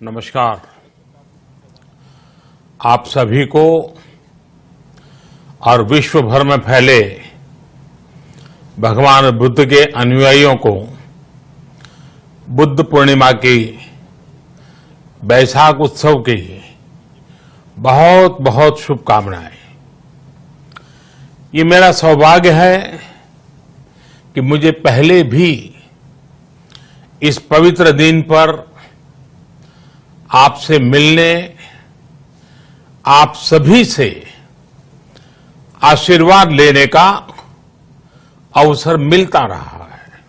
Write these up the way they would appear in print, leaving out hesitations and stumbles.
नमस्कार। आप सभी को और विश्व भर में फैले भगवान बुद्ध के अनुयायियों को बुद्ध पूर्णिमा की बैसाख उत्सव की बहुत बहुत शुभकामनाएं। ये मेरा सौभाग्य है कि मुझे पहले भी इस पवित्र दिन पर आपसे मिलने, आप सभी से आशीर्वाद लेने का अवसर मिलता रहा है।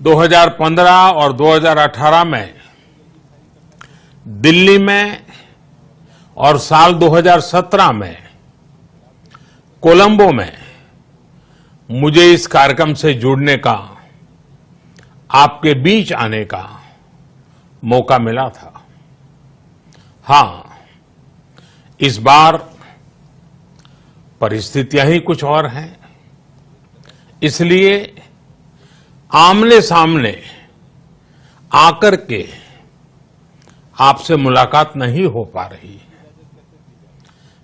2015 और 2018 में दिल्ली में और साल 2017 में कोलंबो में मुझे इस कार्यक्रम से जुड़ने का, आपके बीच आने का मौका मिला था। हां, इस बार परिस्थितियां ही कुछ और हैं, इसलिए आमने सामने आकर के आपसे मुलाकात नहीं हो पा रही।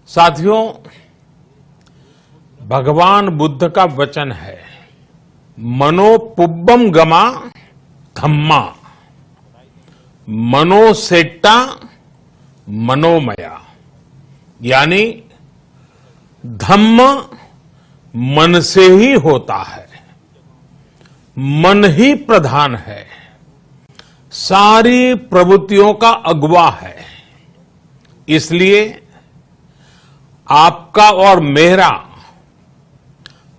साथियों, भगवान बुद्ध का वचन है, मनोपुब्बम गमा धम्मा, मनोसेट्टा मनोमया, यानी धम्म मन से ही होता है, मन ही प्रधान है, सारी प्रवृत्तियों का अगुवा है। इसलिए आपका और मेरा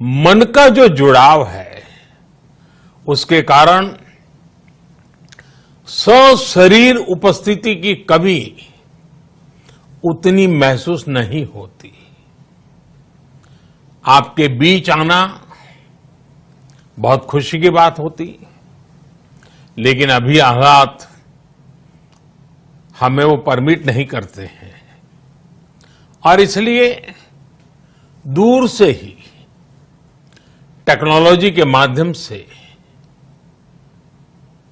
मन का जो जुड़ाव है, उसके कारण सशरीर उपस्थिति की कभी उतनी महसूस नहीं होती। आपके बीच आना बहुत खुशी की बात होती, लेकिन अभी हालात हमें वो परमिट नहीं करते हैं और इसलिए दूर से ही टेक्नोलॉजी के माध्यम से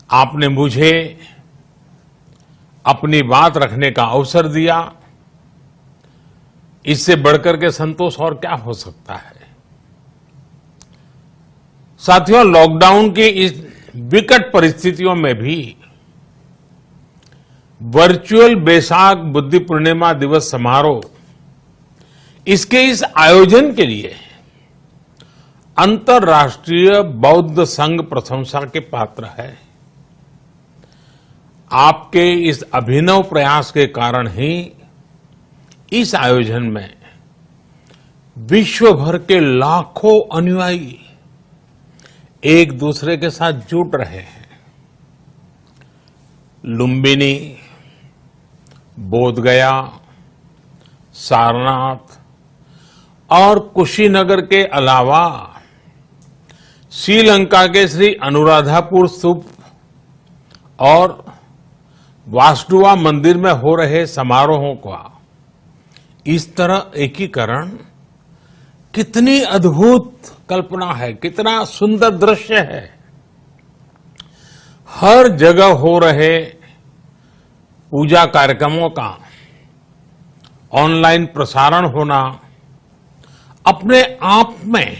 आपने मुझे अपनी बात रखने का अवसर दिया। इससे बढ़कर के संतोष और क्या हो सकता है। साथियों, लॉकडाउन की इस विकट परिस्थितियों में भी वर्चुअल बैसाख बुद्ध पूर्णिमा दिवस समारोह, इसके इस आयोजन के लिए अंतर्राष्ट्रीय बौद्ध संघ प्रशंसा के पात्र है। आपके इस अभिनव प्रयास के कारण ही इस आयोजन में विश्व भर के लाखों अनुयायी एक दूसरे के साथ जुड़ रहे हैं। लुम्बिनी, बोधगया, सारनाथ और कुशीनगर के अलावा श्रीलंका के श्री अनुराधापुर स्तूप और वासुदेवा मंदिर में हो रहे समारोहों का इस तरह एकीकरण कितनी अद्भुत कल्पना है, कितना सुंदर दृश्य है। हर जगह हो रहे पूजा कार्यक्रमों का ऑनलाइन प्रसारण होना अपने आप में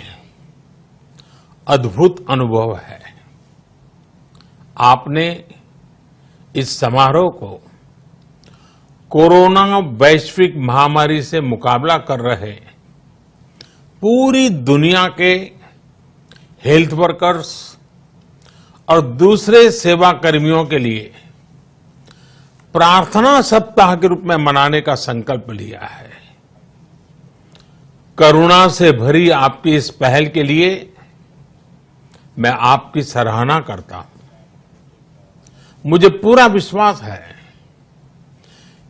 अद्भुत अनुभव है। आपने इस समारोह को कोरोना वैश्विक महामारी से मुकाबला कर रहे पूरी दुनिया के हेल्थ वर्कर्स और दूसरे सेवा कर्मियों के लिए प्रार्थना सप्ताह के रूप में मनाने का संकल्प लिया है। करुणा से भरी आपकी इस पहल के लिए मैं आपकी सराहना करता हूं। मुझे पूरा विश्वास है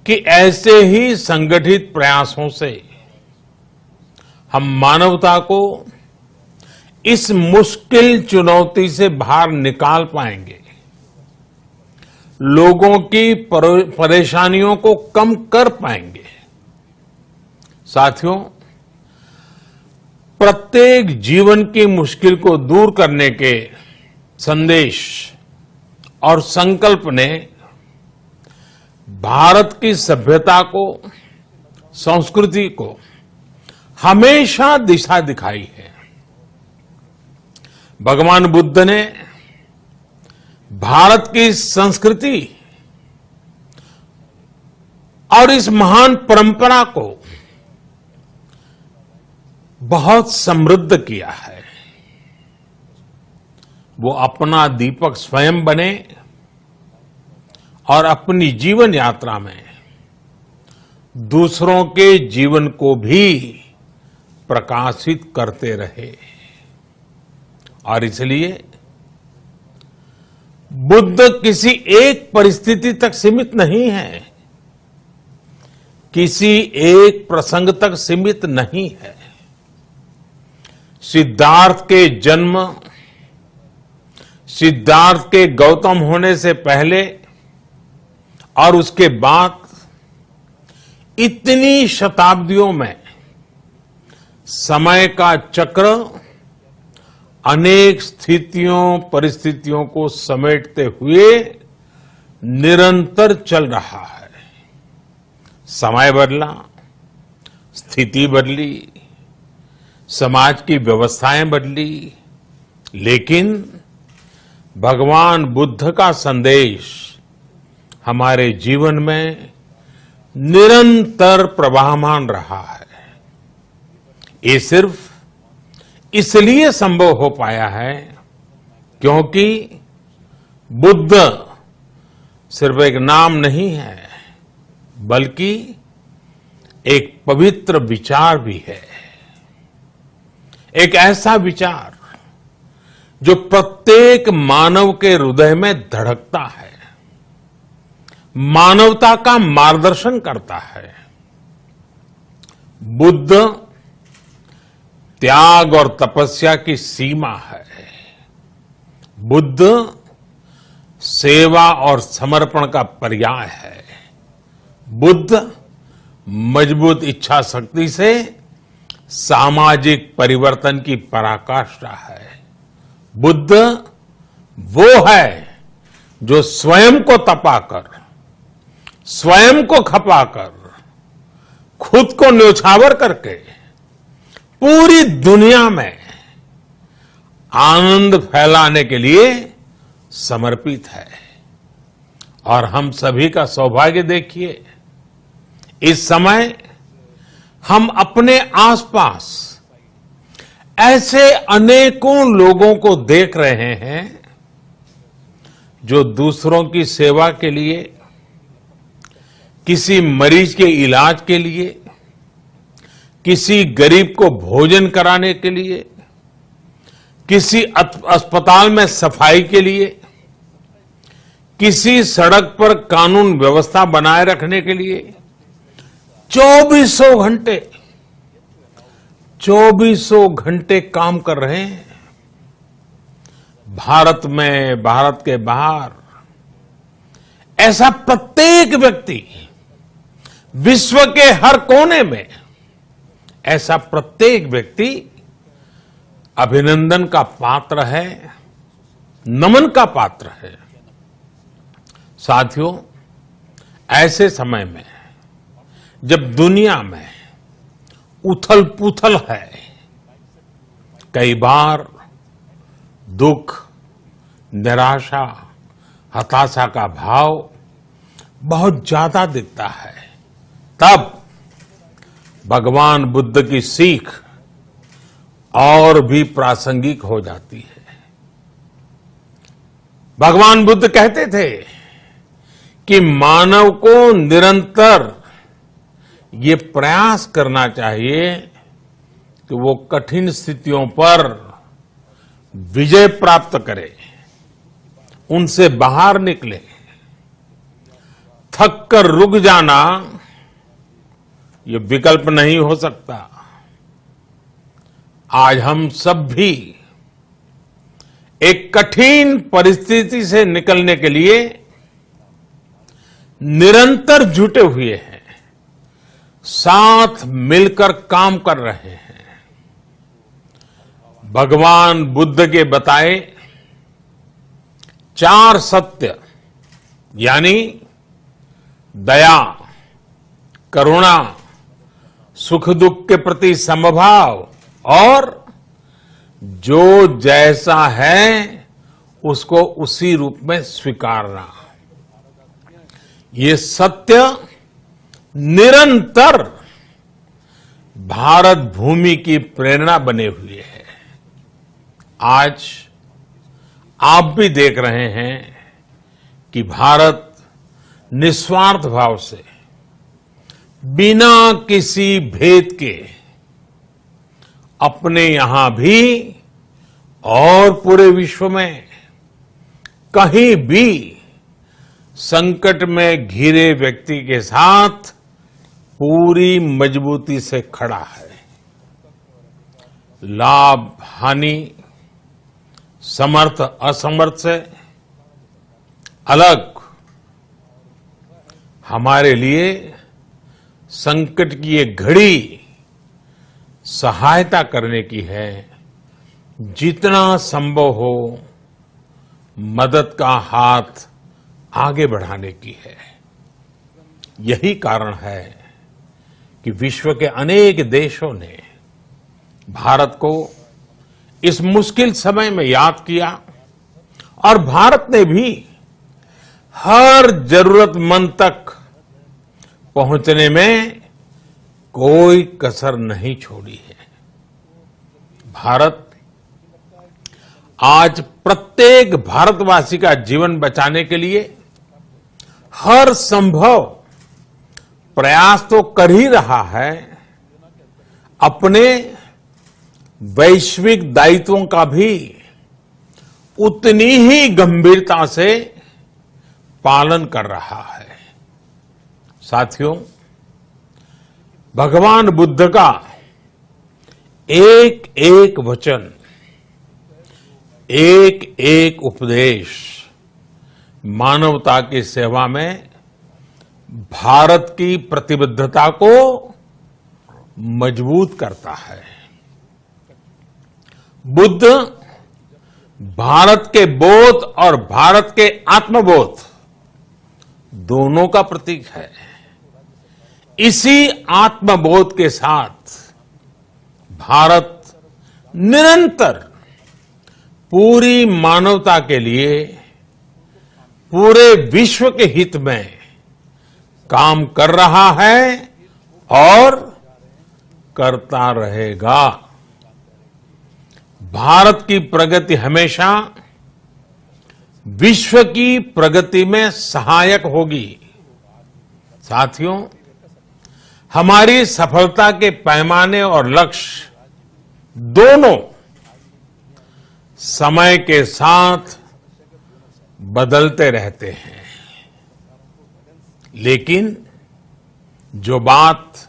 कि ऐसे ही संगठित प्रयासों से हम मानवता को इस मुश्किल चुनौती से बाहर निकाल पाएंगे, लोगों की परेशानियों को कम कर पाएंगे। साथियों, प्रत्येक जीवन की मुश्किल को दूर करने के संदेश और संकल्प ने भारत की सभ्यता को, संस्कृति को हमेशा दिशा दिखाई है। भगवान बुद्ध ने भारत की संस्कृति और इस महान परंपरा को बहुत समृद्ध किया है। वो अपना दीपक स्वयं बने और अपनी जीवन यात्रा में दूसरों के जीवन को भी प्रकाशित करते रहे। और इसलिए बुद्ध किसी एक परिस्थिति तक सीमित नहीं है, किसी एक प्रसंग तक सीमित नहीं है। सिद्धार्थ के जन्म, सिद्धार्थ के गौतम होने से पहले और उसके बाद इतनी शताब्दियों में समय का चक्र अनेक स्थितियों, परिस्थितियों को समेटते हुए निरंतर चल रहा है। समय बदला, स्थिति बदली, समाज की व्यवस्थाएं बदली, लेकिन भगवान बुद्ध का संदेश हमारे जीवन में निरंतर प्रवाहमान रहा है। ये सिर्फ इसलिए संभव हो पाया है क्योंकि बुद्ध सिर्फ एक नाम नहीं है, बल्कि एक पवित्र विचार भी है। एक ऐसा विचार जो प्रत्येक मानव के हृदय में धड़कता है, मानवता का मार्गदर्शन करता है। बुद्ध त्याग और तपस्या की सीमा है। बुद्ध सेवा और समर्पण का पर्याय है। बुद्ध मजबूत इच्छा शक्ति से सामाजिक परिवर्तन की पराकाष्ठा है। बुद्ध वो है जो स्वयं को तपाकर, स्वयं को खपाकर, खुद को न्योछावर करके पूरी दुनिया में आनंद फैलाने के लिए समर्पित है। और हम सभी का सौभाग्य देखिए, इस समय हम अपने आसपास ऐसे अनेकों लोगों को देख रहे हैं जो दूसरों की सेवा के लिए, किसी मरीज के इलाज के लिए, किसी गरीब को भोजन कराने के लिए, किसी अस्पताल में सफाई के लिए, किसी सड़क पर कानून व्यवस्था बनाए रखने के लिए 24 घंटे काम कर रहे हैं। भारत में, भारत के बाहर ऐसा प्रत्येक व्यक्ति, विश्व के हर कोने में ऐसा प्रत्येक व्यक्ति अभिनंदन का पात्र है, नमन का पात्र है। साथियों, ऐसे समय में जब दुनिया में उथल पुथल है, कई बार दुख, निराशा, हताशा का भाव बहुत ज्यादा दिखता है, तब भगवान बुद्ध की सीख और भी प्रासंगिक हो जाती है। भगवान बुद्ध कहते थे कि मानव को निरंतर ये प्रयास करना चाहिए कि वो कठिन स्थितियों पर विजय प्राप्त करे, उनसे बाहर निकले। थक कर रुक जाना ये विकल्प नहीं हो सकता। आज हम सब भी एक कठिन परिस्थिति से निकलने के लिए निरंतर जुटे हुए हैं, साथ मिलकर काम कर रहे हैं। भगवान बुद्ध के बताए 4 सत्य यानी दया, करुणा, सुख दुख के प्रति समभाव और जो जैसा है उसको उसी रूप में स्वीकारना, ये सत्य निरंतर भारत भूमि की प्रेरणा बने हुए है। आज आप भी देख रहे हैं कि भारत निस्वार्थ भाव से बिना किसी भेद के अपने यहां भी और पूरे विश्व में कहीं भी संकट में घिरे व्यक्ति के साथ पूरी मजबूती से खड़ा है। लाभ हानि, समर्थ असमर्थ से अलग हमारे लिए संकट की ये घड़ी सहायता करने की है। जितना संभव हो मदद का हाथ आगे बढ़ाने की है। यही कारण है कि विश्व के अनेक देशों ने भारत को इस मुश्किल समय में याद किया और भारत ने भी हर जरूरतमंद तक पहुंचने में कोई कसर नहीं छोड़ी है। भारत आज प्रत्येक भारतवासी का जीवन बचाने के लिए हर संभव प्रयास तो कर ही रहा है, अपने वैश्विक दायित्वों का भी उतनी ही गंभीरता से पालन कर रहा है। साथियों, भगवान बुद्ध का एक एक वचन, एक एक उपदेश मानवता की सेवा में भारत की प्रतिबद्धता को मजबूत करता है। बुद्ध भारत के बोध और भारत के आत्मबोध दोनों का प्रतीक है। इसी आत्मबोध के साथ भारत निरंतर पूरी मानवता के लिए, पूरे विश्व के हित में काम कर रहा है और करता रहेगा। भारत की प्रगति हमेशा विश्व की प्रगति में सहायक होगी। साथियों, हमारी सफलता के पैमाने और लक्ष्य दोनों समय के साथ बदलते रहते हैं, लेकिन जो बात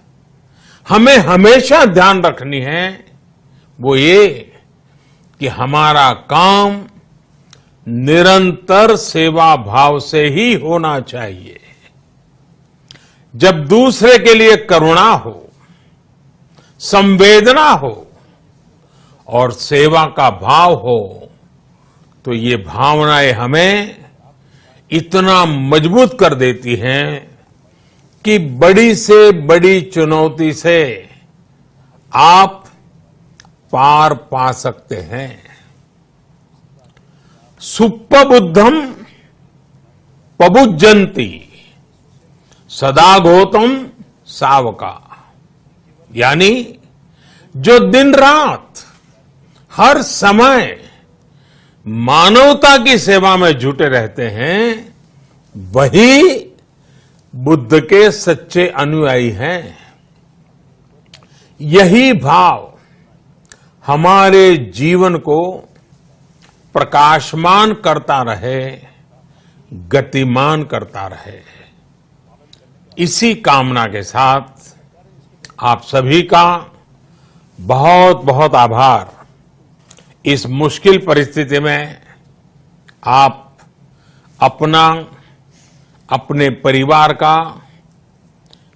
हमें हमेशा ध्यान रखनी है वो ये कि हमारा काम निरंतर सेवा भाव से ही होना चाहिए। जब दूसरे के लिए करुणा हो, संवेदना हो और सेवा का भाव हो तो ये भावनाएं हमें इतना मजबूत कर देती हैं कि बड़ी से बड़ी चुनौती से आप पार पा सकते हैं। सुप्पबुद्धम पबुज्जन्ति सदा गौतम सावका, यानी जो दिन रात हर समय मानवता की सेवा में जुटे रहते हैं वही बुद्ध के सच्चे अनुयायी हैं। यही भाव हमारे जीवन को प्रकाशमान करता रहे, गतिमान करता रहे। इसी कामना के साथ आप सभी का बहुत बहुत आभार। इस मुश्किल परिस्थिति में आप अपना, अपने परिवार का,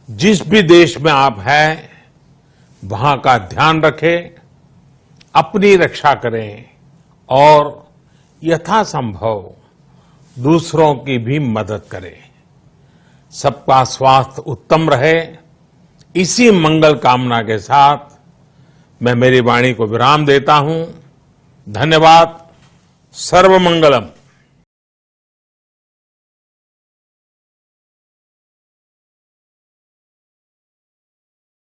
जिस भी देश में आप हैं वहां का ध्यान रखें, अपनी रक्षा करें और यथासंभव दूसरों की भी मदद करें। सबका स्वास्थ्य उत्तम रहे, इसी मंगल कामना के साथ मैं मेरी वाणी को विराम देता हूं। धन्यवाद। सर्वमंगलम।